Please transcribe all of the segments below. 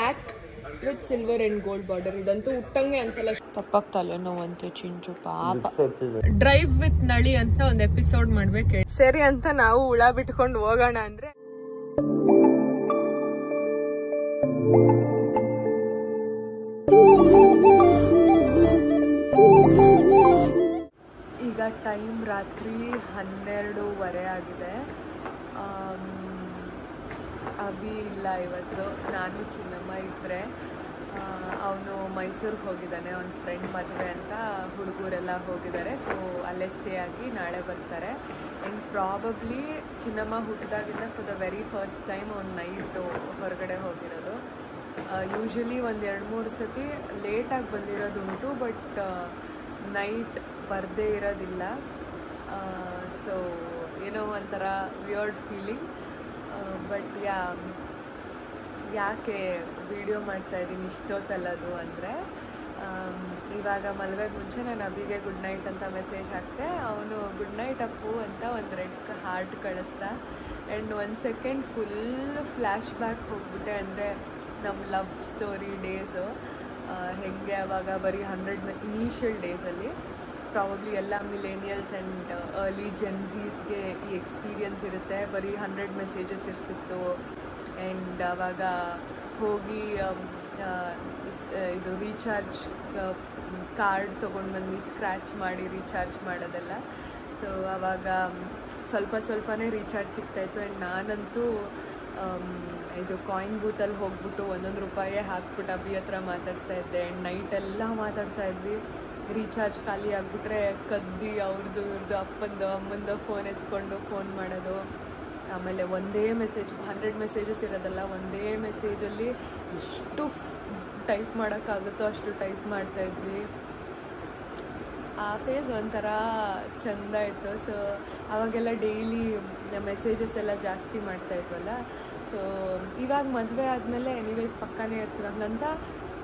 Black with silver and gold border. ಇದಂತೂ ಉಟ್ಟಂಗೆ ಅನ್ಸಲ್ಲ. ಪಪ್ಪಕ್ ತಲೆನೋವಂತೆ ಚಿಂಚು ಪಾಪ. ಡ್ರೈವ್ ವಿತ್ ನಳಿ ಅಂತ ಒಂದ್ ಎಪಿಸೋಡ್ ಮಾಡ್ಬೇಕು. ಸರಿ ಅಂತ ನಾವು ಹುಳ ಬಿಟ್ಕೊಂಡು ಹೋಗೋಣ ಅಂದ್ರೆ ಈಗ ಟೈಮ್ ರಾತ್ರಿ 12:15 ಆಗಿದೆ. ಅಭಿ ಇಲ್ಲ ಇವತ್ತು, ನಾನು ಚಿನ್ನಮ್ಮ ಇದ್ದರೆ. ಅವನು ಮೈಸೂರಿಗೆ ಹೋಗಿದ್ದಾನೆ, ಅವನ ಫ್ರೆಂಡ್ ಮದುವೆ ಅಂತ. ಹುಡುಗರೆಲ್ಲ ಹೋಗಿದ್ದಾರೆ. ಸೊ ಅಲ್ಲೇ ಸ್ಟೇ ಆಗಿ ನಾಳೆ ಬರ್ತಾರೆ. ಆ್ಯಂಡ್ ಪ್ರಾಬಬ್ಲಿ ಚಿನ್ನಮ್ಮ ಹುಟ್ಟಿದಾಗಿಂದ for the very first time ಅವ್ನು ನೈಟು ಹೊರಗಡೆ ಹೋಗಿರೋದು. ಯೂಶ್ವಲಿ 1-2-3 ಸತಿ ಲೇಟಾಗಿ ಬಂದಿರೋದುಂಟು, ಬಟ್ ನೈಟ್ ಬರದೇ ಇರೋದಿಲ್ಲ. ಸೊ ಏನೋ ಒಂಥರ ವಿಯರ್ಡ್ ಫೀಲಿಂಗ್. ಬಟ್ ಯಾಕೆ ವಿಡಿಯೋ ಮಾಡ್ತಾಯಿದ್ದೀನಿ ಇಷ್ಟೊತ್ತಲ್ಲದು ಅಂದರೆ, ಇವಾಗ ಮಲ್ವೆಗೆ ಮುಂಚೆ ನಾನು ಅಭಿಗೆ ಗುಡ್ ನೈಟ್ ಅಂತ ಮೆಸೇಜ್ ಹಾಕ್ತೆ. ಅವನು ಗುಡ್ ನೈಟ್ ಅಪ್ಪು ಅಂತ ಒಂದು ರೆಡ್ ಹಾರ್ಟ್ ಕಳಿಸ್ದ. And 1 second full flashback ಹೋಗ್ಬಿಟ್ಟೆ. ಅಂದರೆ ನಮ್ಮ ಲವ್ ಸ್ಟೋರಿ ಡೇಸು ಹೆಂಗೆ ಅವಾಗ ಬರೀ 100 ಇನಿಷಿಯಲ್ ಡೇಸಲ್ಲಿ ಪ್ರಾಬಬ್ಲಿ ಎಲ್ಲ ಮಿಲೇನಿಯಲ್ಸ್ ಆ್ಯಂಡ್ ಅರ್ಲಿ ಜೆನ್ಸೀಸ್ಗೆ ಈ ಎಕ್ಸ್ಪೀರಿಯನ್ಸ್ ಇರುತ್ತೆ. ಬರೀ 100 ಮೆಸೇಜಸ್ ಇರ್ತಿತ್ತು. ಆ್ಯಂಡ್ ಆವಾಗ ಹೋಗಿ ಇದು ರೀಚಾರ್ಜ್ ಕಾರ್ಡ್ ತೊಗೊಂಡು ಬಂದು ಸ್ಕ್ರ್ಯಾಚ್ ಮಾಡಿ ರೀಚಾರ್ಜ್ ಮಾಡೋದೆಲ್ಲ. ಸೊ ಆವಾಗ ಸ್ವಲ್ಪನೇ ರೀಚಾರ್ಜ್ ಸಿಗ್ತಾಯಿತ್ತು. ಆ್ಯಂಡ್ ನಾನಂತೂ ಇದು ಕಾಯಿನ್ ಬೂತಲ್ಲಿ ಹೋಗ್ಬಿಟ್ಟು 1 ರೂಪಾಯಿ ಹಾಕ್ಬಿಟ್ಟು ಅಭಿ ಹತ್ರ ಮಾತಾಡ್ತಾಯಿದ್ದೆ. ಆ್ಯಂಡ್ ನೈಟೆಲ್ಲ ಮಾತಾಡ್ತಾಯಿದ್ವಿ. ರೀಚಾರ್ಜ್ ಖಾಲಿ ಆಗಿಬಿಟ್ರೆ ಕದ್ದಿ ಅವ್ರದ್ದು ಇವ್ರದ್ದು ಅಪ್ಪಂದು ಅಮ್ಮಂದು ಫೋನ್ ಎತ್ಕೊಂಡು ಫೋನ್ ಮಾಡೋದು. ಆಮೇಲೆ ಒಂದೇ ಮೆಸೇಜ್ 100 ಮೆಸೇಜಸ್ ಇರೋದಲ್ಲ, ಒಂದೇ ಮೆಸೇಜಲ್ಲಿ ಎಷ್ಟು ಟೈಪ್ ಮಾಡೋಕ್ಕಾಗುತ್ತೋ ಅಷ್ಟು ಟೈಪ್ ಮಾಡ್ತಾಯಿದ್ವಿ. ಆ ಫೇಸ್ ಒಂಥರ ಚೆಂದ ಇತ್ತು. ಸೊ ಅವಾಗೆಲ್ಲ ಡೈಲಿ ಮೆಸೇಜಸ್ ಎಲ್ಲ ಜಾಸ್ತಿ ಮಾಡ್ತಾಯಿದ್ವಲ್ಲ. ಸೊ ಇವಾಗ ಮದುವೆ ಆದಮೇಲೆ ಎನಿವೇಸ್ ಪಕ್ಕನೇ ಇರ್ತೀವಿ. ಹಂಗಂತ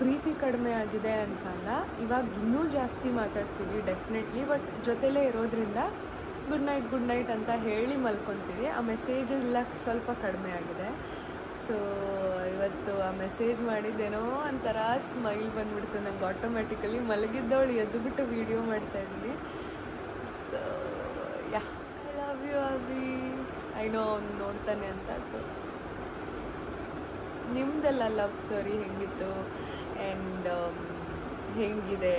ಪ್ರೀತಿ ಕಡಿಮೆ ಆಗಿದೆ ಅಂತಲ್ಲ, ಇವಾಗ ಇನ್ನೂ ಜಾಸ್ತಿ ಮಾತಾಡ್ತೀವಿ ಡೆಫಿನೆಟ್ಲಿ. ಬಟ್ ಜೊತೆಲೇ ಇರೋದ್ರಿಂದ ಗುಡ್ ನೈಟ್ ಅಂತ ಹೇಳಿ ಮಲ್ಕೊತೀವಿ. ಆ ಮೆಸೇಜೆಲ್ಲ ಸ್ವಲ್ಪ ಕಡಿಮೆ ಆಗಿದೆ. ಸೊ ಇವತ್ತು ಆ ಮೆಸೇಜ್ ಮಾಡಿದ್ದೇನೋ ಒಂಥರ ಸ್ಮೈಲ್ ಬಂದ್ಬಿಡ್ತು ನಂಗೆ ಆಟೋಮ್ಯಾಟಿಕಲಿ. ಮಲಗಿದ್ದವಳು ಎದ್ದು ಬಿಟ್ಟು ವೀಡಿಯೋ ಮಾಡ್ತಾಯಿದ್ದೀನಿ. So I love you Abhi. I know ಅವ್ನು ನೋಡ್ತಾನೆ ಅಂತ. ಸೊ ನಿಮ್ಮದೆಲ್ಲ ಲವ್ ಸ್ಟೋರಿ ಹೆಂಗಿತ್ತು ಆ್ಯಂಡ್ ಹೆಂಗಿದೆ?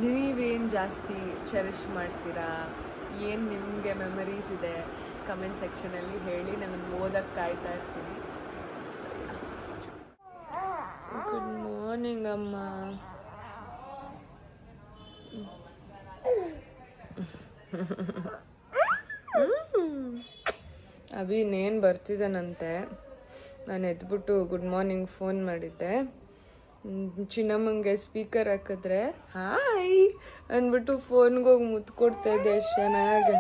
ನೀವೇನು ಜಾಸ್ತಿ ಚೆರಿಷ್ ಮಾಡ್ತೀರಾ? ಏನು ನಿಮಗೆ ಮೆಮರೀಸ್ ಇದೆ ಕಮೆಂಟ್ ಸೆಕ್ಷನಲ್ಲಿ ಹೇಳಿ. ನನಗೆ ಓದಕ್ಕೆ ಕಾಯ್ತಾ ಇರ್ತೀನಿ. ಗುಡ್ ಮಾರ್ನಿಂಗ್ ಅಮ್ಮ. ಅಭಿ ಇನ್ನೇನು ಬರ್ತಿದ್ದಾನಂತೆ. ನಾನು ಎದ್ಬಿಟ್ಟು ಗುಡ್ ಮಾರ್ನಿಂಗ್ ಫೋನ್ ಮಾಡಿದ್ದೆ. ಚಿನ್ನಮ್ಮಂಗೆ ಸ್ಪೀಕರ್ ಹಾಕಿದ್ರೆ ಹಾಯ್ ಅಂದ್ಬಿಟ್ಟು ಫೋನ್ಗೆ ಹೋಗಿ ಮುತ್ತು ಕೊಡ್ತಾಯಿದ್ದೆ. ಎಷ್ಟು ಚೆನ್ನಾಗಿ.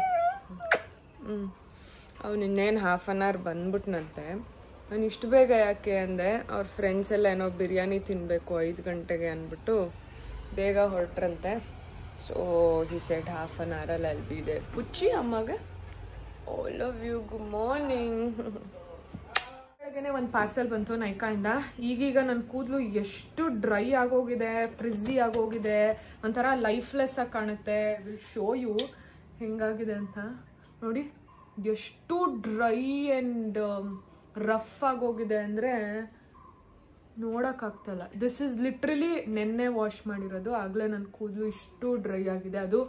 ಅವ್ನು ಇನ್ನೇನು 1/2 hour ಬಂದ್ಬಿಟ್ನಂತೆ. ನಾನು ಇಷ್ಟು ಬೇಗ ಯಾಕೆ ಅಂದೆ, ಅವ್ರ ಫ್ರೆಂಡ್ಸ್ ಎಲ್ಲ ಏನೋ ಬಿರಿಯಾನಿ ತಿನ್ನಬೇಕು 5 ಗಂಟೆಗೆ ಅಂದ್ಬಿಟ್ಟು ಬೇಗ ಹೊರಟ್ರಂತೆ. ಸೊ ಹಿ ಸೆಡ್ 1/2 hour ಅಲ್ಲಿ ಬಿ ದೇ. ಹುಚ್ಚಿ ಅಮ್ಮಗೆ all of you good morning. ಬೆಳಗ್ಗೆನೆ ಒಂದು ಪಾರ್ಸೆಲ್ ಬಂತು ನೈಕಾಯಿಂದ. ಈಗೀಗ ನನ್ನ ಕೂದಲು ಎಷ್ಟು ಡ್ರೈ ಆಗೋಗಿದೆ, ಫ್ರಿಜ್ಜಿ ಆಗೋಗಿದೆ, ಒಂಥರ ಲೈಫ್ಲೆಸ್ ಆಗಿ ಕಾಣುತ್ತೆ. ವಿಲ್ ಶೋ ಯು ಹೆಂಗಾಗಿದೆ ಅಂತ ನೋಡಿ. ಎಷ್ಟು ಡ್ರೈ ಆ್ಯಂಡ್ ರಫ್ ಆಗೋಗಿದೆ ಅಂದರೆ ನೋಡೋಕ್ಕಾಗ್ತಲ್ಲ. ದಿಸ್ ಇಸ್ ಲಿಟ್ರಲಿ ನೆನ್ನೆ ವಾಶ್ ಮಾಡಿರೋದು. ಆಗಲೇ ನನ್ನ ಕೂದಲು ಇಷ್ಟು ಡ್ರೈ ಆಗಿದೆ. ಅದು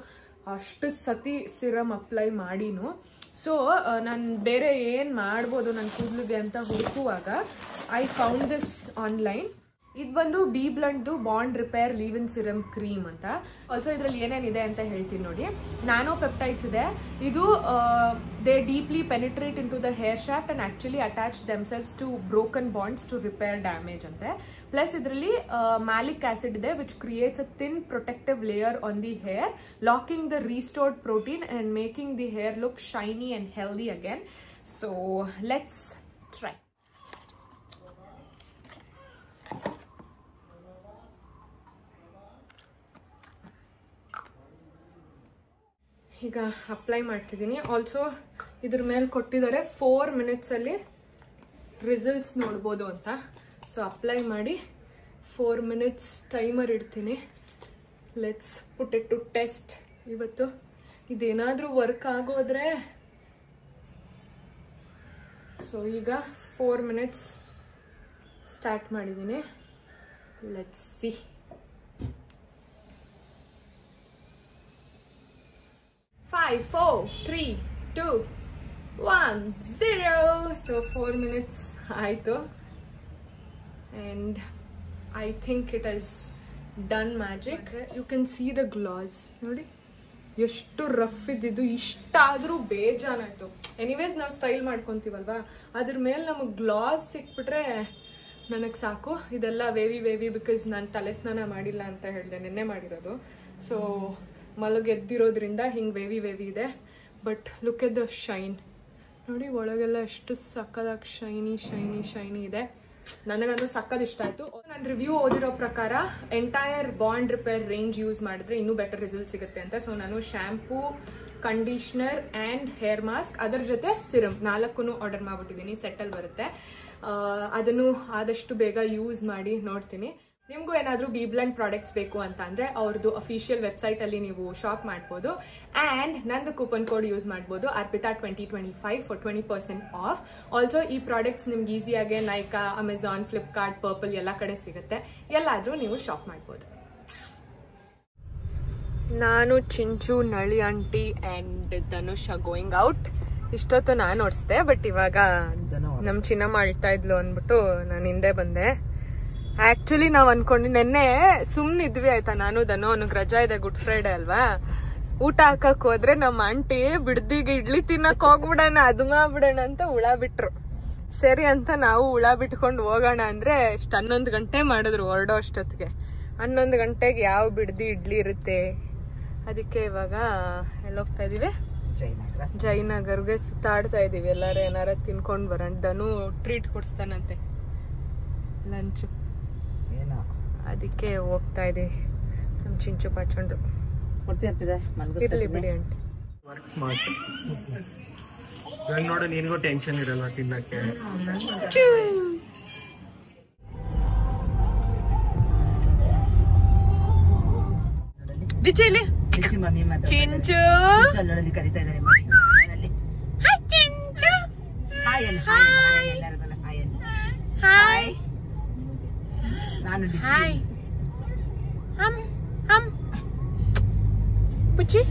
ಅಷ್ಟು ಸತಿ ಸಿರಮ್ ಅಪ್ಲೈ ಮಾಡಿನೂ. ಸೊ ನಾನು ಬೇರೆ ಏನು ಮಾಡ್ಬೋದು ನನ್ನ ಕೂದಲಿಗೆ ಅಂತ ಹುಡುಕುವಾಗ ಐ ಫೌಂಡ್ ದಿಸ್ ಆನ್ಲೈನ್. ಇದು ಬಂದು ಬಿ ಬ್ಲಂಟ್ದು bond repair leave in serum cream ಅಂತ. ಆಲ್ಸೋ ಇದರಲ್ಲಿ ಏನೇನಿದೆ ಅಂತ ಹೇಳ್ತೀನಿ ನೋಡಿ. ನ್ಯಾನೋ ಪೆಪ್ಟೈಡ್ಸ್ ಇದೆ. ಇದು they deeply penetrate into the hair shaft and actually attach themselves to broken bonds to repair damage ಅಂತೆ. ಪ್ಲಸ್ ಇದರಲ್ಲಿ ಮ್ಯಾಲಿಕ್ ಆಸಿಡ್ ಇದೆ which creates a thin protective layer on the hair, locking the restored protein and making the hair look shiny and healthy again. So let's try. ಈಗ apply ಮಾಡ್ತಿದ್ದೀನಿ. Also ಇದ್ರ ಮೇಲೆ ಕೊಟ್ಟಿದ್ದಾರೆ 4 minutes ಅಲ್ಲಿ results ನೋಡ್ಬೋದು ಅಂತ. So apply ಮಾಡಿ 4 minutes timer ಇಡ್ತೀನಿ. Let's put it to test. ಇವತ್ತು ಇದೇನಾದರೂ ವರ್ಕ್ ಆಗೋದ್ರೆ. ಸೊ ಈಗ 4 minutes ಸ್ಟಾರ್ಟ್ ಮಾಡಿದ್ದೀನಿ. Let's see. 5 4 3 2 1 0. ಸೊ 4 minutes ಆಯಿತು. And I think it has done magic. You can see the gloss. ನೋಡಿ ಎಷ್ಟು ರಫ್ ಇದ್ದಿದ್ದು ಇಷ್ಟಾದರೂ ಬೇಜಾನಾಯ್ತು. ಎನಿವೇಸ್ ನಾವು ಸ್ಟೈಲ್ ಮಾಡ್ಕೊತೀವಲ್ವಾ, ಅದ್ರ ಮೇಲೆ ನಮಗೆ ಗ್ಲಾಸ್ ಸಿಕ್ಬಿಟ್ರೆ ನನಗೆ ಸಾಕು. ಇದೆಲ್ಲ ವೇವಿ ಬಿಕಾಸ್ ನಾನು ತಲೆ ಸ್ನಾನ ಮಾಡಿಲ್ಲ ಅಂತ ಹೇಳಿದೆ, ನೆನ್ನೆ ಮಾಡಿರೋದು. ಸೊ ಮಲಗೆದ್ದಿರೋದ್ರಿಂದ ಹಿಂಗೆ ವೇವಿ ಇದೆ. But look at the shine. ನೋಡಿ ಒಳಗೆಲ್ಲ ಎಷ್ಟು ಸಕ್ಕದಾಗಿ ಶೈನಿ ಇದೆ. ನನಗಂತೂ ಸಕ್ಕದ ಇಷ್ಟ ಆಯಿತು. ನಾನು ರಿವ್ಯೂ ಓದಿರೋ ಪ್ರಕಾರ entire bond repair range use ಮಾಡಿದ್ರೆ ಇನ್ನೂ ಬೆಟರ್ ರಿಸಲ್ಟ್ ಸಿಗುತ್ತೆ ಅಂತ. ಸೊ ನಾನು shampoo, conditioner and hair mask, ಅದರ ಜೊತೆ ಸಿರಮ್ 4 ಆರ್ಡರ್ ಮಾಡಿಬಿಟ್ಟಿದ್ದೀನಿ. ಸೆಟ್ಟಲ್ಲಿ ಬರುತ್ತೆ. ಅದನ್ನು ಆದಷ್ಟು ಬೇಗ ಯೂಸ್ ಮಾಡಿ ನೋಡ್ತೀನಿ. ನಿಮಗೂ ಏನಾದರೂ ಬಿ ಬ್ಲೆಂಡ್ ಪ್ರಾಡಕ್ಟ್ಸ್ ಬೇಕು ಅಂತ ಅಂದರೆ ಅವ್ರದ್ದು ಅಫಿಷಿಯಲ್ ವೆಬ್ಸೈಟಲ್ಲಿ ನೀವು ಶಾಪ್ ಮಾಡ್ಬೋದು. ಆ್ಯಂಡ್ ನಂದು ಕೂಪನ್ ಕೋಡ್ ಯೂಸ್ ಮಾಡ್ಬೋದು, ಅರ್ಪಿತಾ 2025 ಫಾರ್ 20% ಆಫ್. ಆಲ್ಸೋ ಈ ಪ್ರಾಡಕ್ಟ್ಸ್ ನಿಮ್ಗೆ ಈಸಿಯಾಗೆ ನೈಕಾ, ಅಮೆಝಾನ್, ಫ್ಲಿಪ್ಕಾರ್ಟ್, ಪರ್ಪಲ್ ಎಲ್ಲ ಕಡೆ ಸಿಗುತ್ತೆ. ಎಲ್ಲಾದರೂ ನೀವು ಶಾಪ್ ಮಾಡ್ಬೋದು. ನಾನು Chinchu, Nali aunty and Dhanush going out. ಇಷ್ಟೊತ್ತು ನಾನು ಓಡಿಸ್ದೆ, ಬಟ್ ಇವಾಗ ನಮ್ಮ ಚಿನ್ನಮ್ಮ ಅಳ್ತಾ ಇದ್ಲು ಅಂದ್ಬಿಟ್ಟು ನಾನು ಹಿಂದೆ ಬಂದೆ. ಆಕ್ಚುಲಿ ನಾವ್ ಅನ್ಕೊಂಡು ನೆನ್ನೆ ಸುಮ್ನಿದ್ವಿ ಆಯ್ತಾ, ನಾನು ಧನು, ಅವನಿಗೆ ರಜಾ ಇದೆ, ಗುಡ್ ಫ್ರೈಡೆ ಅಲ್ವಾ. ಊಟ ಹಾಕಕ್ ಹೋದ್ರೆ ನಮ್ಮ ಆಂಟಿ ಬಿಡ್ದಿಗೆ ಇಡ್ಲಿ ತಿನ್ನಕ್ ಹೋಗ್ಬಿಡೋಣ, ಅದು ಮಾಡ್ಬಿಡೋಣ ಅಂತ ಹುಳ ಬಿಟ್ರು. ಸರಿ ಅಂತ ನಾವು ಹುಳ ಬಿಟ್ಕೊಂಡು ಹೋಗೋಣ ಅಂದ್ರೆ 11 ಗಂಟೆ ಮಾಡಿದ್ರು ಹೊರಡೋ ಅಷ್ಟೊತ್ತಿಗೆ. 11 ಗಂಟೆಗೆ ಯಾವ ಬಿಡ್ದಿ ಇಡ್ಲಿ ಇರುತ್ತೆ. ಅದಕ್ಕೆ ಇವಾಗ ಎಲ್ಲೋಗ್ತಾ ಇದೀವಿ, ಜಯನಗರ್ಗೆ ಸುತ್ತಾಡ್ತಾ ಇದೀವಿ. ಎಲ್ಲಾರು ಏನಾರ ತಿನ್ಕೊಂಡ್ ಬರೋಣ. ಧನು ಟ್ರೀಟ್ ಕೊಡಿಸ್ತಾನಂತೆ ಲಂಚ್, ಅದಕ್ಕೆ ಹೋಗ್ತಾ ಇದೀವಿ. ನಮ್ ಚಿಂಚು ಪಾಚಂಡ್ರು ಇರ್ಲಿ ಬಿಡಿ ಆಂಟಿ. Work smart. ನೋಡು, ನಿನ್ಗೂ ಟೆನ್ಷನ್ ಇರಲ್ಲ ತಿನ್ನಕ್ಕೆ. ಬಿಚ್ಚಿ ಚಿಂಚು ಕರಿತಾ ಇದ್ದಾರೆ. ಹಾಯ್. ನಾನು ಪುಚ್ಚಿ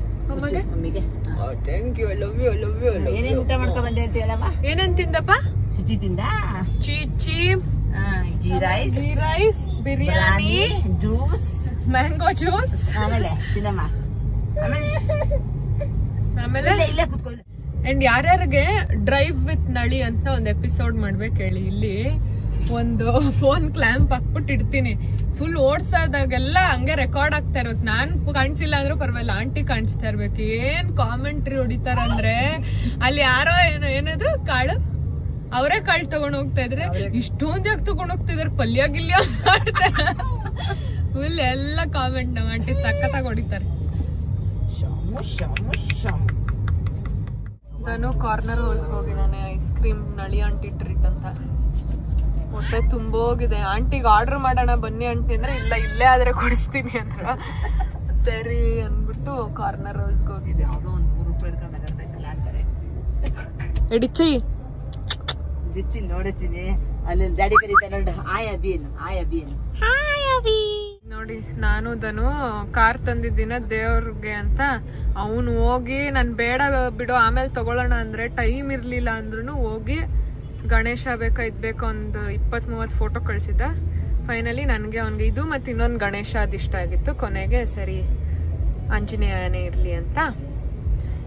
ಮಮ್ಮಿಗೆ thank you. I love you. ಏನೇನು ಊಟ ಮಾಡ್ಕೊಂಡ್ ಬಂದೆ ಅಂತ ಹೇಳಮ್ಮ. ಏನೇನ್ ತಿಂದಪ್ಪ? ಚಿಚ್ಚಿ ತಿಂದ. ಚಿಚ್ಚಿ, ghee rice, biryani, juice, mango juice. ಆಮೇಲೆ ಚಿನ್ನಮ್ಮ ಆಮೇಲೆ ಇಲ್ಲೇ ಕುತ್ಕೊಳ್ಳಿ. ಅಂಡ್ ಯಾರ್ಯಾರಿಗೆ ಡ್ರೈವ್ ವಿತ್ ನಳಿ ಅಂತ ಒಂದು ಎಪಿಸೋಡ್ ಮಾಡ್ಬೇಕು ಹೇಳಿ. ಇಲ್ಲಿ ಒಂದು ಫೋನ್ ಕ್ಲಾಂಪ್ ಹಾಕ್ಬಿಟ್ಟು ಇಡ್ತೀನಿ. ಫುಲ್ ಓಡ್ಸೋದಾಗೆಲ್ಲ ಹಂಗೆ ರೆಕಾರ್ಡ್ ಆಗ್ತಾ ಇರ್ಬೇಕು. ನಾನ್ ಕಾಣಿಸಿಲ್ಲ ಅಂದ್ರೂ ಪರವಾಗಿಲ್ಲ, ಆಂಟಿ ಕಾಣಿಸ್ತಾ ಇರ್ಬೇಕು. ಏನ್ ಕಾಮೆಂಟ್ರಿ ಹೊಡಿತಾರಂದ್ರೆ, ಅಲ್ಲಿ ಯಾರೋ ಏನದು ಕಾಳು, ಅವರೇ ಕಾಳು ತಗೊಂಡ್ ಹೋಗ್ತಾ ಇದ್ರೆ ಇಷ್ಟೊಂದ್ ಜಾಗ ತಗೊಂಡ್ ಹೋಗ್ತಿದಾರೆ, ಪಲ್ಯ ಗಿಲ್ಯ ಮಾಡ್ತಾರೆ. ಫುಲ್ ಎಲ್ಲ ಕಾಮೆಂಟ್ ನಮ್ಮ ಆಂಟಿ ಸಖತ್ತಾಗಿ ಹೊಡಿತಾರೆ. ನಾನು ಕಾರ್ನರ್ ಹೋಗಿದ್ದಾನೆ. ಐಸ್ ಕ್ರೀಮ್ ನಳಿ ಆಂಟಿ ಟ್ರೀಟ್ ಅಂತ. ಹೊಟ್ಟೆ ತುಂಬೋಗಿದೆ. ಆಂಟಿಗೆ ಆರ್ಡರ್ ಮಾಡೋಣ ಬನ್ನಿ ಆಂಟಿ ಅಂದ್ರೆ, ಇಲ್ಲ ಇಲ್ಲೇ ಆದ್ರೆ ಕೊಡಿಸ್ತೀನಿ ಅಂದ್ರ. ಸರಿ ಅಂದ್ಬಿಟ್ಟು ಕಾರ್ನರ್ ರೋಸ್ಗೆ ಹೋಗಿದೆ. ಎಡಿಚಿ ನೋಡತೀನಿ, ಅಲ್ಲಿ ಡ್ಯಾಡಿ ಕರೀತಾರೆ ನೋಡು, ಆಯ್ ಅಬೀನ್. ನೋಡಿ, ನಾನು ಧನು ಕಾರ್ ತಂದಿದ್ದೀನ ದೇವ್ರಿಗೆ ಅಂತ. ಅವನು ಹೋಗಿ ನಾನು ಬೇಡ ಬಿಡು ಆಮೇಲೆ ತಗೊಳ್ಳೋಣ ಅಂದ್ರೆ ಟೈಮ್ ಇರ್ಲಿಲ್ಲ ಅಂದ್ರೂ ಹೋಗಿ ಗಣೇಶ ಬೇಕಾ ಇದ್ಬೇಕು ಒಂದು 20-30 ಫೋಟೋ ಕಳ್ಸಿದ್ದ. ಫೈನಲಿ ನನಗೆ ಅವ್ನಿಗೆ ಇದು ಮತ್ತು ಇನ್ನೊಂದು ಗಣೇಶ ಅದಿಷ್ಟ ಆಗಿತ್ತು. ಕೊನೆಗೆ ಸರಿ ಆಂಜನೇಯನೇ ಇರಲಿ ಅಂತ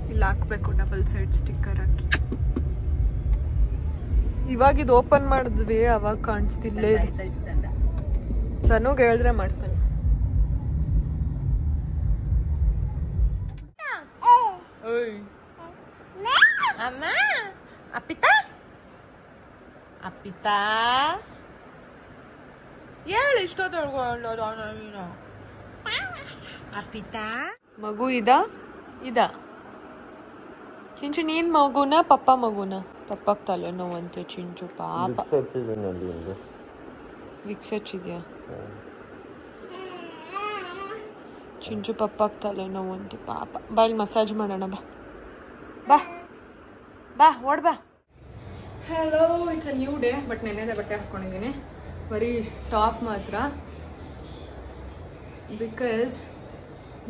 ಇಲ್ಲಿ ಹಾಕ್ಬೇಕು, ಡಬಲ್ ಸೈಡ್ ಸ್ಟಿಕ್ಕರ್ ಹಾಕಿ. ಇವಾಗ ಇದು ಓಪನ್ ಮಾಡಿದ್ವಿ, ಅವಾಗ ಕಾಣಿಸ್ತಿಲ್ಲೇ. ಧನುಗೆ ಹೇಳಿದ್ರೆ ಮಾಡ್ತಾನೆ. ಅಮ್ಮ ಅಪ್ಪಿತಾ ಹೇಳು, ಇಷ್ಟೊತ್ತೊಳಗು ಅಪ್ಪಿತಾ. ಮಗು ಇದ ಚಿಂಚು, ನೀನ್ ಮಗುನ ಪಪ್ಪ ಮಗುನ? ಪಪ್ಪಕ್ ತಲೆ ನೋವಂತೆ ಚಿಂಚು ಪಾಪ. ವಿಕ್ಸ್ ಹಚ್ಚಿದ್ಯಾ? ಚಿಂಚು ಪಪ್ಪಾಗ ತಲೆನೋವು ಅಂತ ಪಾಪ. ಬಾ ಇಲ್ಲಿ ಮಸಾಜ್ ಮಾಡೋಣ. ಬಾ ಬಾ ಬಾ ಓಡ್ ಬಾ. Hello, it's a new day. But ನೆನ್ನೆದ ಬಟ್ಟೆ ಹಾಕ್ಕೊಂಡಿದ್ದೀನಿ, ಬರೀ ಟಾಪ್ ಮಾತ್ರ. ಬಿಕಾಸ್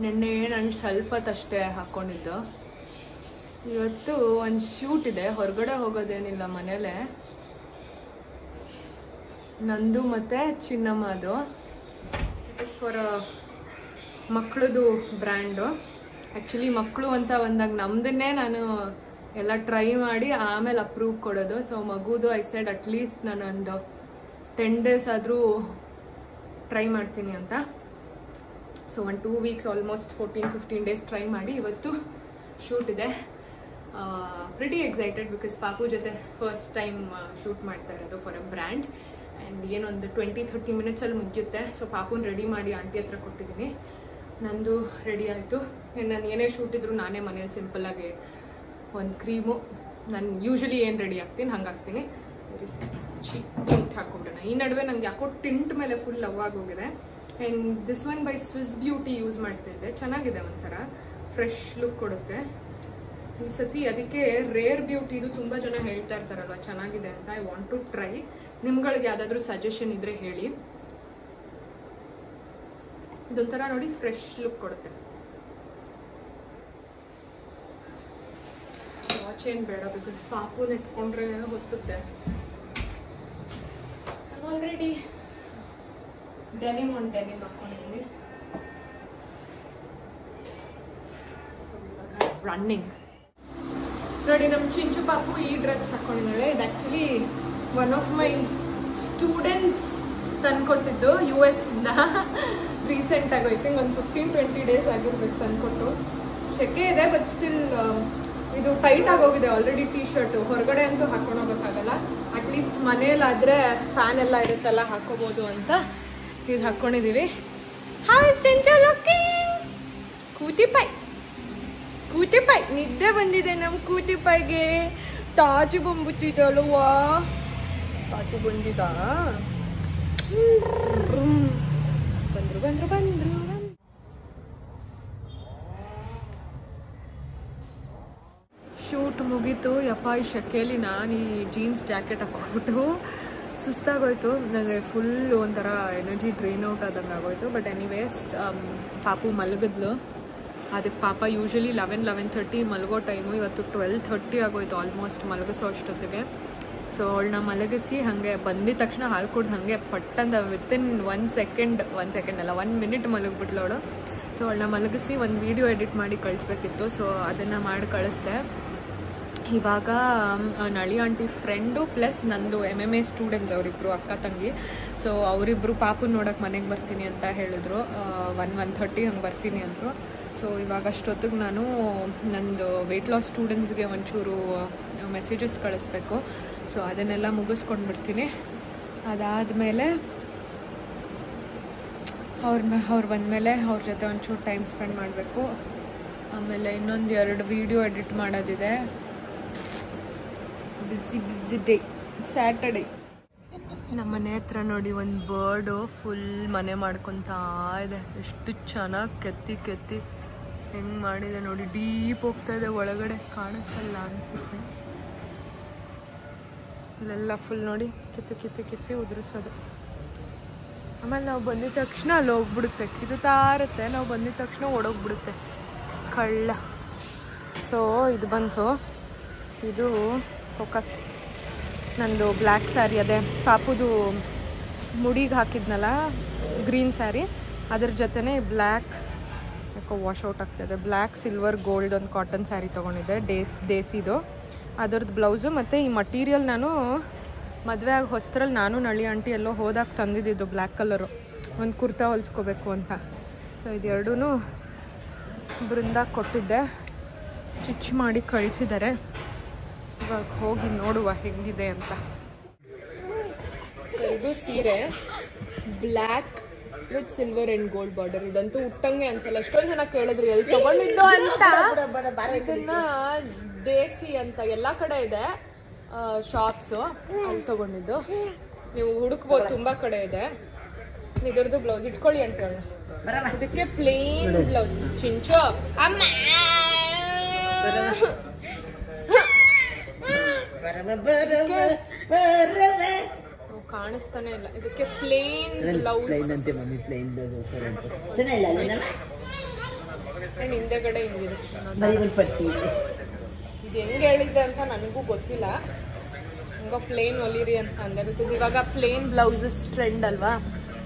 ನೆನ್ನೆ ನಾನು ಸ್ವಲ್ಪತ್ತಷ್ಟೇ ಹಾಕ್ಕೊಂಡಿದ್ದು. ಇವತ್ತು ಒಂದು ಶೂಟ್ ಇದೆ, ಹೊರಗಡೆ ಹೋಗೋದೇನಿಲ್ಲ, ಮನೇಲೆ. ನಂದು ಮತ್ತು ಚಿನ್ನಮ್ಮದು. ಇಟ್ ಇಸ್ ಫಾರ್ ಮಕ್ಕಳದು ಬ್ರ್ಯಾಂಡು. ಆ್ಯಕ್ಚುಲಿ ಮಕ್ಕಳು ಅಂತ ಬಂದಾಗ ನಮ್ದನ್ನೇ ನಾನು ಎಲ್ಲ ಟ್ರೈ ಮಾಡಿ ಆಮೇಲೆ ಅಪ್ರೂವ್ ಕೊಡೋದು. ಸೊ ಮಗುದು ಐ ಸೈಡ್ ಅಟ್ಲೀಸ್ಟ್ ನಾನು ಒಂದು 10 days ಆದರೂ ಟ್ರೈ ಮಾಡ್ತೀನಿ ಅಂತ. ಸೊ ಒಂದು 2 weeks ಆಲ್ಮೋಸ್ಟ್ 14-15 days ಟ್ರೈ ಮಾಡಿ ಇವತ್ತು ಶೂಟ್ ಇದೆ. ಪ್ರಿಟಿ ಎಕ್ಸೈಟೆಡ್ ಬಿಕಾಸ್ ಪಾಪು ಜೊತೆ ಫಸ್ಟ್ ಟೈಮ್ ಶೂಟ್ ಮಾಡ್ತಾ ಇರೋದು ಫಾರ್ ಎ ಬ್ರ್ಯಾಂಡ್. ಆ್ಯಂಡ್ ಏನೊಂದು 20-30 minutesಲ್ಲಿ ಮುಗಿಯುತ್ತೆ. ಸೊ ಪಾಪುನ ರೆಡಿ ಮಾಡಿ ಆಂಟಿ ಹತ್ರ ಕೊಟ್ಟಿದ್ದೀನಿ. ನಂದು ರೆಡಿ ಆಯಿತು. ನಾನು ಏನೇ ಶೂಟ್ ಇದ್ರು ನಾನೇ ಮನೇಲಿ ಸಿಂಪಲ್ಲಾಗಿ ಒಂದು ಕ್ರೀಮು, ನಾನು ಯೂಶ್ವಲಿ ಏನು ರೆಡಿ ಆಗ್ತೀನಿ ಹಂಗೆ ಹಾಕ್ತೀನಿ. ಟಿಂಟ್ ಹಾಕ್ಕೊಬಿಡೋಣ. ಈ ನಡುವೆ ನಂಗೆ ಯಾಕೋ ಟಿಂಟ್ ಮೇಲೆ ಫುಲ್ ಲವ್ ಆಗೋಗಿದೆ. And this one by Swiss beauty use ಮಾಡ್ತಿದ್ದೆ. ಚೆನ್ನಾಗಿದೆ, ಒಂಥರ ಫ್ರೆಶ್ ಲುಕ್ ಕೊಡುತ್ತೆ ಈ ಸತಿ. ಅದಕ್ಕೆ ರೇರ್ ಬ್ಯೂಟಿದು ತುಂಬ ಜನ ಹೇಳ್ತಾ ಇರ್ತಾರಲ್ವ ಚೆನ್ನಾಗಿದೆ ಅಂತ. I want to try. ನಿಮ್ಗಳಿಗೆ ಯಾವುದಾದ್ರೂ ಸಜೆಷನ್ ಇದ್ರೆ ಹೇಳಿ. ಇದೊಂಥರ ನೋಡಿ ಫ್ರೆಶ್ ಲುಕ್ ಕೊಡುತ್ತೆ. ವಾಚ್ ಏನು ಬೇಡ ಬಿಕಾಸ್ ಪಾಪುನ ಎತ್ಕೊಂಡ್ರೆ ಹೊತ್ತುತ್ತೆ. ಆಲ್ರೆಡಿ ಡೆನಿಮ್ ಒಂದು ಡೆನಿಮ್ ಹಾಕೊಂಡಿದ್ದೀನಿ. ರನ್ನಿಂಗ್ ನೋಡಿ, ನಮ್ಮ ಚಿಂಚು ಪಾಪು ಈ ಡ್ರೆಸ್ ಹಾಕೊಂಡಿದ್ದಾಳೆ. ಇದು actually one of my students ತಂದ್ಕೊಟ್ಟಿದ್ದು US ಇಂದ. ರೀಸೆಂಟ್ ಆಗೋಯ್ತು, ಒಂದು 15-20 days ಆಗಿರ್ಬೇಕು ತಂದ್ಕೊಟ್ಟು. ಸೆಕೆ ಇದೆ, ಬಟ್ ಸ್ಟಿಲ್ ಇದು ಟೈಟ್ ಆಗೋಗಿದೆ ಆಲ್ರೆಡಿ. ಟೀ ಶರ್ಟು ಹೊರಗಡೆ ಅಂತೂ ಹಾಕೊಂಡು ಹೋಗೋಕ್ಕಾಗಲ್ಲ. ಅಟ್ಲೀಸ್ಟ್ ಮನೇಲಾದರೆ ಫ್ಯಾನ್ ಎಲ್ಲ ಇರುತ್ತಲ್ಲ ಹಾಕೋಬೋದು ಅಂತ ಇದು ಹಾಕ್ಕೊಂಡಿದ್ದೀವಿ. How is Chinchu looking? ಕೂತಿಪಾಯ್ ಕೂತಿಪಾಯ್ ನಿದ್ದೆ ಬಂದಿದೆ ನಮ್ಮ ಕೂತಿಪಾಯ್ಗೆ. ತಾಜು ಬಂದ್ಬಿಟ್ಟಿದ್ದಲ್ವಾ? ತಾಜು ಬಂದಿದ್ದ. ಬಂದ್ರು ಬಂದ್ರು ಬಂದ್ರು. ಶೂಟ್ ಮುಗೀತು. ಯಪ್ಪ ಈ ಶೆಕೆಯಲ್ಲಿ ನಾನು ಈ ಜೀನ್ಸ್ ಜಾಕೆಟ್ ಹಾಕ್ಕೊಂಡ್ಬಿಟ್ಟು ಸುಸ್ತಾಗೋಯ್ತು. ನನಗೆ ಫುಲ್ ಒಂಥರ ಎನರ್ಜಿ ಡ್ರೈನ್ ಔಟ್ ಆದಂಗೆ ಆಗೋಯ್ತು. ಬಟ್ ಎನಿವೇಸ್ ಪಾಪು ಮಲಗಿದ್ಲು. ಅದಕ್ಕೆ ಪಾಪ ಯೂಶ್ವಲಿ 11-11:30 ಮಲಗೋ ಟೈಮು. ಇವತ್ತು 12:30 ಆಗೋಯ್ತು ಆಲ್ಮೋಸ್ಟ್ ಮಲಗಿಸೋ ಅಷ್ಟೊತ್ತಿಗೆ. ಸೊ ಅವಳನ್ನ ಮಲಗಿಸಿ ಹಾಗೆ ಬಂದಿದ ತಕ್ಷಣ ಹಾಲು ಕುಡ್ದು ಹಾಗೆ ಪಟ್ಟಂತ ವಿತಿನ್ 1 second ಅಲ್ಲ 1 minute ಮಲಗಿಬಿಟ್ಲು ಅವಳು. ಸೊ ಅವಳನ್ನ ಮಲಗಿಸಿ ಒಂದು ವಿಡಿಯೋ ಎಡಿಟ್ ಮಾಡಿ ಕಳಿಸ್ಬೇಕಿತ್ತು. ಸೊ ಅದನ್ನು ಮಾಡಿ ಕಳಿಸ್ದೆ. ಇವಾಗ ನಳಿ ಆಂಟಿ ಫ್ರೆಂಡು ಪ್ಲಸ್ ನಂದು MMA ಸ್ಟೂಡೆಂಟ್ಸ್ ಅವರಿಬ್ಬರು ಅಕ್ಕ ತಂಗಿ. ಸೊ ಅವರಿಬ್ಬರು ಪಾಪು ನೋಡೋಕೆ ಮನೆಗೆ ಬರ್ತೀನಿ ಅಂತ ಹೇಳಿದ್ರು. 1-1:30 ಹಂಗೆ ಬರ್ತೀನಿ ಅಂದರು. ಸೊ ಇವಾಗ ಅಷ್ಟೊತ್ತಿಗೆ ನಾನು ನಂದು ವೆಯ್ಟ್ ಲಾಸ್ ಸ್ಟೂಡೆಂಟ್ಸ್ಗೆ ಒಂಚೂರು ಮೆಸೇಜಸ್ ಕಳಿಸ್ಬೇಕು. ಸೊ ಅದನ್ನೆಲ್ಲ ಮುಗಿಸ್ಕೊಂಡ್ಬಿಡ್ತೀನಿ. ಅದಾದಮೇಲೆ ಅವ್ರು ಬಂದಮೇಲೆ ಅವ್ರ ಜೊತೆ ಒಂಚೂರು ಟೈಮ್ ಸ್ಪೆಂಡ್ ಮಾಡಬೇಕು. ಆಮೇಲೆ ಇನ್ನೊಂದು 2 ವಿಡಿಯೋ ಎಡಿಟ್ ಮಾಡೋದಿದೆ. ಬಿಸಿ ಡೇ ಸ್ಯಾಟರ್ಡೇ. ನಮ್ಮ ಮನೆ ಹತ್ರ ನೋಡಿ ಒಂದು ಬರ್ಡು ಫುಲ್ ಮನೆ ಮಾಡ್ಕೊತಾ ಇದೆ. ಎಷ್ಟು ಚೆನ್ನಾಗಿ ಕೆತ್ತಿ ಹೆಂಗೆ ಮಾಡಿದೆ ನೋಡಿ. ಡೀಪ್ ಹೋಗ್ತಾ ಇದೆ ಒಳಗಡೆ, ಕಾಣಿಸಲ್ಲ ಅನಿಸುತ್ತೆ. ಇಲ್ಲೆಲ್ಲ ಫುಲ್ ನೋಡಿ ಕಿತ್ತಿ ಉದುರಿಸೋದು. ಆಮೇಲೆ ನಾವು ಬಂದಿದ ತಕ್ಷಣ ಅಲ್ಲಿ ಹೋಗ್ಬಿಡುತ್ತೆ, ಕಿದುತ್ತಾ ಇರುತ್ತೆ. ನಾವು ಬಂದಿದ ತಕ್ಷಣ ಓಡೋಗ್ಬಿಡುತ್ತೆ ಕಳ್ಳ. ಸೊ ಇದು ಬಂತು, ಇದು ಫೋಕಸ್. ನಂದು ಬ್ಲ್ಯಾಕ್ ಸ್ಯಾರಿ, ಅದೇ ಪಾಪುದು ಮುಡಿಗೆ ಹಾಕಿದ್ನಲ್ಲ ಗ್ರೀನ್ ಸ್ಯಾರಿ, ಅದ್ರ ಜೊತೆನೇ ಬ್ಲ್ಯಾಕ್ ಯಾಕೋ ವಾಶ್ ಔಟ್ ಆಗ್ತಾಯಿದೆ. ಬ್ಲ್ಯಾಕ್ ಸಿಲ್ವರ್ ಗೋಲ್ಡ್ ಒಂದು ಕಾಟನ್ ಸ್ಯಾರಿ ತೊಗೊಂಡಿದ್ದೆ ದೇಸಿದು. ಅದರದ್ದು ಬ್ಲೌಸು ಮತ್ತು ಈ ಮಟೀರಿಯಲ್ ನಾನು ಮದುವೆ ಆಗಿ ಹೊಸದ್ರಲ್ಲಿ ನಾನು ನಳಿ ಆಂಟಿ ಎಲ್ಲೋ ಹೋದಾಗ ತಂದಿದ್ದು ಬ್ಲ್ಯಾಕ್ ಕಲರು ಒಂದು ಕುರ್ತಾ ಹೊಲಿಸ್ಕೋಬೇಕು ಅಂತ. ಸೊ ಇದೆರಡೂ ಬೃಂದಾಗಿ ಕೊಟ್ಟಿದ್ದೆ, ಸ್ಟಿಚ್ ಮಾಡಿ ಕಳಿಸಿದ್ದಾರೆ. ಇವಾಗ ಹೋಗಿ ನೋಡುವ ಹೆಂಗಿದೆ ಅಂತ. ಇದು ಸೀರೆ black with silver and gold border. ಇದಂತೂ ಉಟ್ಟಂಗೆ ಅನ್ಸಲ್ಲ. ಎಷ್ಟೊಂದು ಜನ ಕೇಳಿದ್ರು ಎಲ್ಲಿ ತಗೊಂಡಿದ್ದು ಅಂತ. ಇದನ್ನ ದೇಸಿ ಅಂತ ಎಲ್ಲ ಕಡೆ ಇದೆ ಶಾಪ್ಸು, ಅಲ್ಲಿ ತಗೊಂಡಿದ್ದು. ನೀವು ಹುಡುಕ್ಬೋದು, ತುಂಬಾ ಕಡೆ ಇದೆ. ಇದರದ್ದು ಬ್ಲೌಸ್ ಇಟ್ಕೊಳ್ಳಿ ಅಂತ ಹೇಳಿ. ಇದಕ್ಕೆ ಪ್ಲೇನ್ ಬ್ಲೌಸ್. ಚಿಂಚು ಅಮ್ಮ ಕಾಣಿಸ್ತಾನೆ ಇಲ್ಲ. ಇದಕ್ಕೆ ಪ್ಲೇನ್ ಬ್ಲೌಸ್ ಹಿಂದೆಗಡೆ ಹಿಂಗಿದೆ. ಇದು ಹೆಂಗ್ ಹೇಳಿದ್ದೆ ಅಂತ ನನಗೂ ಗೊತ್ತಿಲ್ಲ. ಹಂಗ ಪ್ಲೇನ್ ಹೊಲಿರಿ ಅಂತ ಅಂದೆ. ಬಿಕಾಸ್ ಇವಾಗ ಪ್ಲೇನ್ ಬ್ಲೌಸಸ್ ಟ್ರೆಂಡ್ ಅಲ್ವಾ.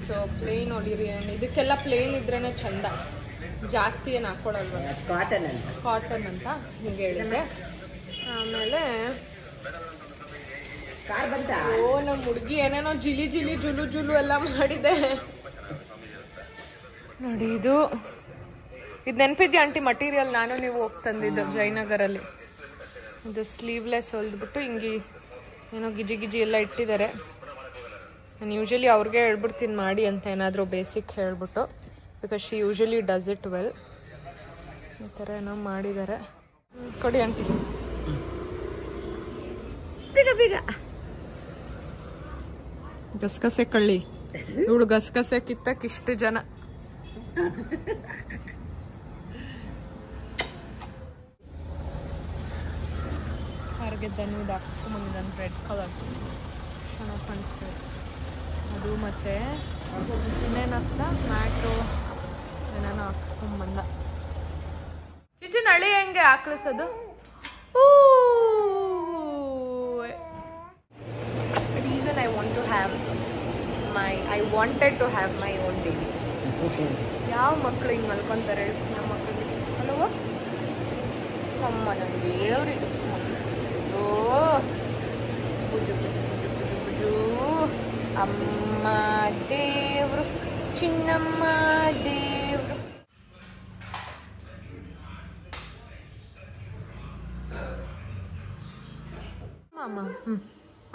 ಸೊ ಪ್ಲೇನ್ ಹೊಲಿರಿ. ಇದಕ್ಕೆಲ್ಲ ಪ್ಲೇನ್ ಇದ್ರೇನೆ ಚಂದ, ಜಾಸ್ತಿ ಏನು ಹಾಕೊಳಲ್ವ. ಕಾಟನ್ ಅಂತ ಹಿಂಗೆ ಹೇಳಿದ್ದೆ. ಆಮೇಲೆ ಓ ನಮ್ಮ ಹುಡುಗಿ ಏನೇನೋ ಜಿಲಿ ಜಿಲಿ ಜುಲು ಜುಲು ಎಲ್ಲ ಮಾಡಿದೆ ನೋಡಿ. ಇದು ನೆನಪಿದ್ಯಾ ಆಂಟಿ? ಮಟೀರಿಯಲ್ ನಾನು ನೀವು ಹೋಗಿ ತಂದಿದ್ದು ಜಯನಗರಲ್ಲಿ. ಇದು ಸ್ಲೀವ್ಲೆಸ್ ಹೊಲ್ದ್ಬಿಟ್ಟು ಹಿಂಗೆ ಏನೋ ಗಿಜಿ ಗಿಜಿ ಎಲ್ಲ ಇಟ್ಟಿದ್ದಾರೆ. ನಾನು ಯೂಶಲಿ ಅವ್ರಿಗೆ ಹೇಳ್ಬಿಡ್ತೀನಿ ಮಾಡಿ ಅಂತ, ಏನಾದರೂ ಬೇಸಿಕ್ ಹೇಳ್ಬಿಟ್ಟು. Because she usually does it well. ಈ ಥರ ಏನೋ ಮಾಡಿದ್ದಾರೆ. ಕೊಡಿ ಆಂಟಿ. ಬೇಗ ಬೇಗ ಗಸಗಸೆ ಕಳ್ಳಿ. ಇವಳು ಗಸಗಸೆ ಕಿತ್ತಕ್ಕೆ ಇಷ್ಟು ಜನ. ಹಾಗೆ ದಣ್ಣದು ಹಾಕ್ಸ್ಕೊಂಬಂದಿದ್ದಾನೆ ರೆಡ್ ಕಲರ್, ಚೆನ್ನಾಗಿ ಕಾಣಿಸ್ತದೆ ಅದು. ಮತ್ತೆ ಇನ್ನೇನಾಗ್ತಾ ಮ್ಯಾಟು ಏನೇನೋ ಹಾಕ್ಸ್ಕೊಂಬಂದ. ಚಿಚ್ಚು ನಳಿ ಹೆಂಗೆ ಹಾಕ್ಲಿಸೋದು? Reason I wanted to have my own baby. ಯಾವ ಮಕ್ಕಳು ಹಿಂಗೆ ಮಲ್ಕೊಂತಾರೆ ನಮ್ಮ ಮಕ್ಕಳಿಗೆ ಅಲ್ವ? ಅಮ್ಮ ನನಗೆ ದೇವ್ರಿದು. ಓ ಬುಜು ಬುಜು ಬುಜು ಬುಜು ಬುಜು ಅಮ್ಮ ದೇವ್ರು, ಚಿನ್ನಮ್ಮ ದೇವ್ರು. ಮಾಮ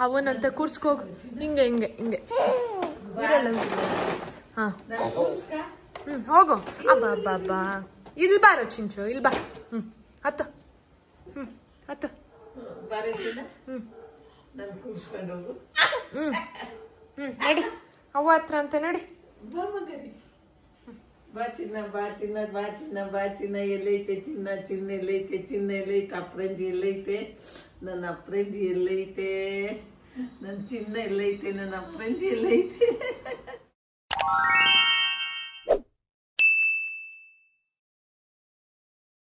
ಅವನಂತೆ ಕೂರ್ಸ್ಕೋಗ್. ಹಿಂಗೆ ಹಿಂಗೆ ಹಿಂಗೆ ಹಾಂ ಹೋಗು. ಅಬ್ಬಾ ಅಬ್ಬಾ ಅಬ್ಬಾ ಇಲ್ಲಿ ಬಾರೋ ಚಿಂಚು, ಇಲ್ಲಿ ಬಾ. ಹತ್ತು ಹತ್ತು ನಡಿ ಅವ್ವ ಹತ್ರ ಅಂತ ನಡಿ. ಬಾ ಚಿನ್ನ ಬಾ ಚಿನ್ನ ಬಾ ಚಿನ್ನ ಬಾ ಚಿನ್ನ. ಎಲ್ಲೈತೆ ಚಿನ್ನ? ಚಿನ್ನ ಎಲ್ಲೈತೆ? ಚಿನ್ನ ಎಲ್ಲೈತೆ? ಅಪ್ರಂಜಿ ಎಲ್ಲೈತೆ? ನನ್ನ ಅಪ್ರಂಜಿ ಎಲ್ಲೈತೆ? ನನ್ನ ಚಿನ್ನ ಎಲ್ಲೈತೆ? ನನ್ನ ಅಪ್ರಂಜಿ ಎಲ್ಲೈತೆ?